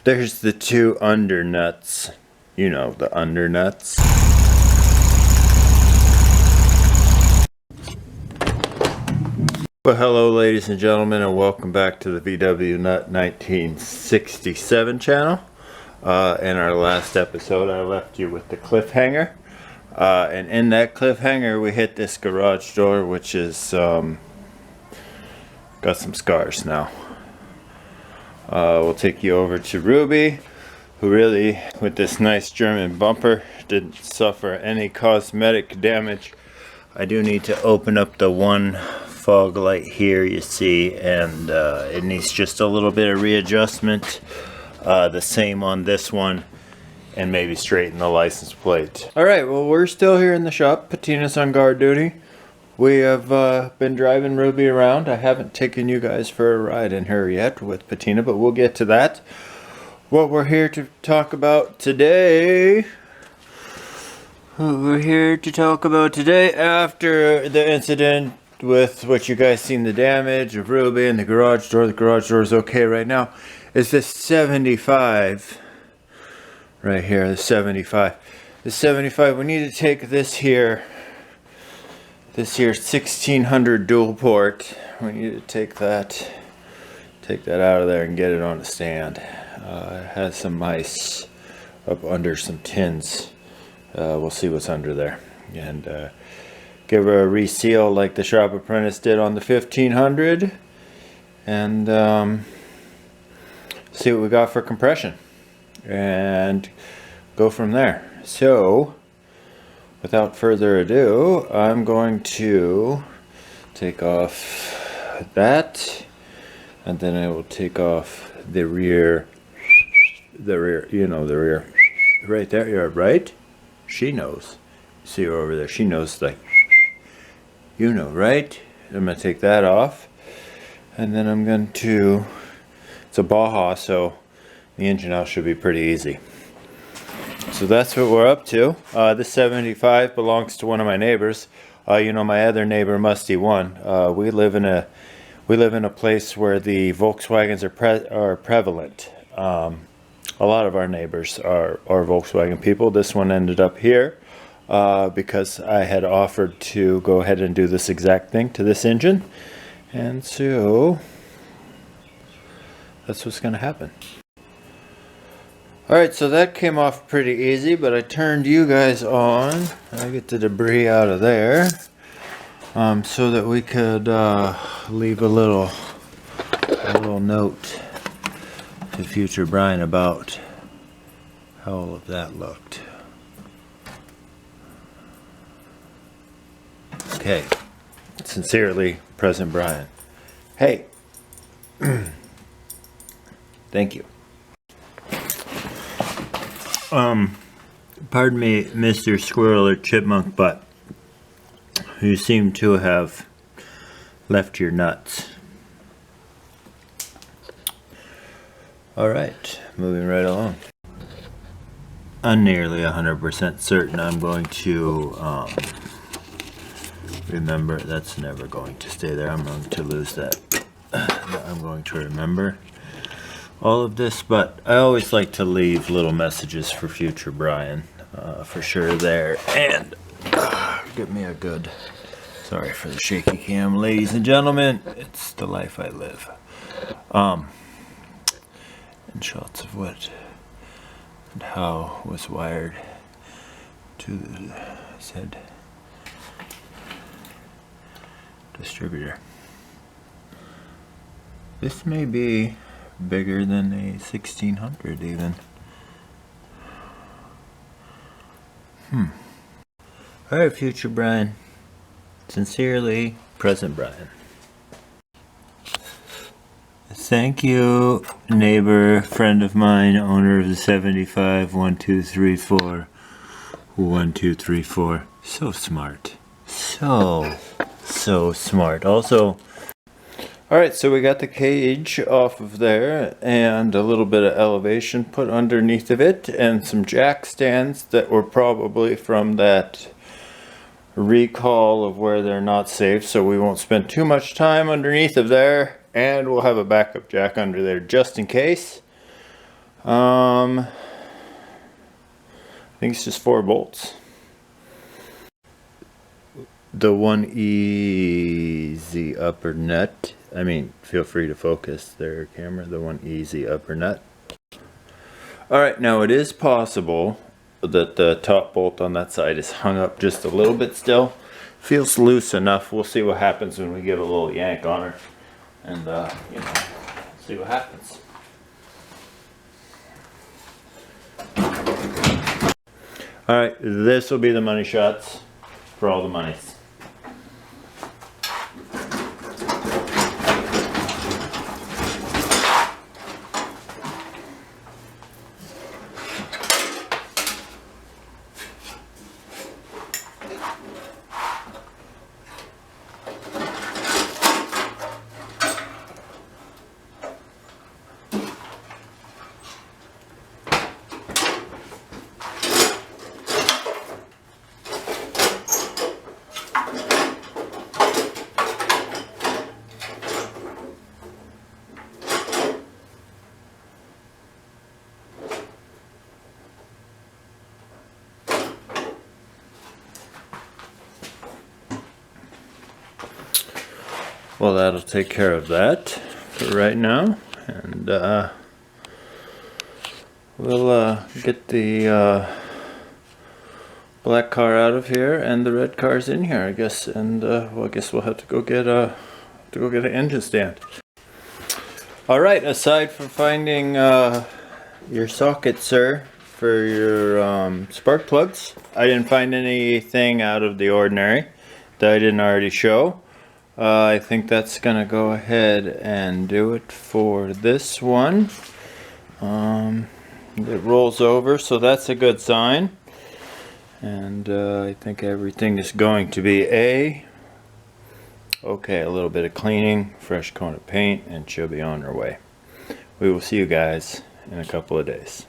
There's the two undernuts. You know, the undernuts. Well, hello ladies and gentlemen, and welcome back to the vwnut 1967 channel. In our last episode, I left you with the cliffhanger. And in that cliffhanger, we hit this garage door, which is got some scars now. We'll take you over to Ruby, who really, with this nice German bumper, didn't suffer any cosmetic damage. I do need to open up the one fog light here, you see, and it needs just a little bit of readjustment. The same on this one, and maybe straighten the license plate. Alright, well, we're still here in the shop. Patina's on guard duty. We have been driving Ruby around. I haven't taken you guys for a ride in her yet with Patina, but we'll get to that. What we're here to talk about today... after the incident with what you guys seen, the damage of Ruby and the garage door is okay right now, is this 75 right here, the 75. The 75, we need to take this here 1600 dual port. We need to take that out of there and get it on a stand. It has some mice up under some tins. We'll see what's under there, and give her a reseal like the shop apprentice did on the 1500, and see what we got for compression and go from there. So without further ado, I'm going to take off that, and then I will take off the rear, you know, the rear right there. You're right. She knows. See her over there. She knows, like, you know, right? I'm going to take that off. And then I'm going to, it's a Baja, so the engine out should be pretty easy. So that's what we're up to. This 75 belongs to one of my neighbors. You know, my other neighbor, Musty One. We live in a place where the Volkswagens are prevalent. A lot of our neighbors are Volkswagen people. This one ended up here because I had offered to go ahead and do this exact thing to this engine. And so that's what's going to happen. Alright, so that came off pretty easy, but I turned you guys on. I get the debris out of there so that we could leave a little note to future Brian about how all of that looked. Okay. Sincerely, Present Brian. Hey. Thank you. Pardon me, Mr. Squirrel or Chipmunk Butt. You seem to have left your nuts. Alright, moving right along. I'm nearly 100% certain I'm going to remember. That's never going to stay there. I'm going to lose that. I'm going to remember all of this, but I always like to leave little messages for future Brian, for sure there. And give me a good, sorry for the shaky cam, ladies and gentlemen, it's the life I live. And shots of what and how was wired to the said distributor. This may be bigger than a 1600 even. Alright, future Brian. Sincerely, Present Brian. Thank you, neighbor, friend of mine, owner of the 75 1234 1234. So smart. So smart. Also, alright, so we got the cage off of there and a little bit of elevation put underneath of it and some jack stands that were probably from that recall of where they're not safe, so we won't spend too much time underneath of there, and we'll have a backup jack under there just in case. I think it's just 4 bolts. The one easy upper nut. I mean, feel free to focus there, camera. The one easy upper nut. Alright, now it is possible that the top bolt on that side is hung up just a little bit still. Feels loose enough. We'll see what happens when we give a little yank on her. And, you know, see what happens. Alright, this will be the money shots for all the monies. Well, that'll take care of that for right now, and we'll get the black car out of here and the red car's in here, I guess, and well, I guess we'll have to go get an engine stand. All right, aside from finding your socket, sir, for your spark plugs, I didn't find anything out of the ordinary that I didn't already show. I think that's gonna go ahead and do it for this one. It rolls over, so that's a good sign. And I think everything is going to be okay. A little bit of cleaning, fresh coat of paint, and she'll be on her way. We will see you guys in a couple of days.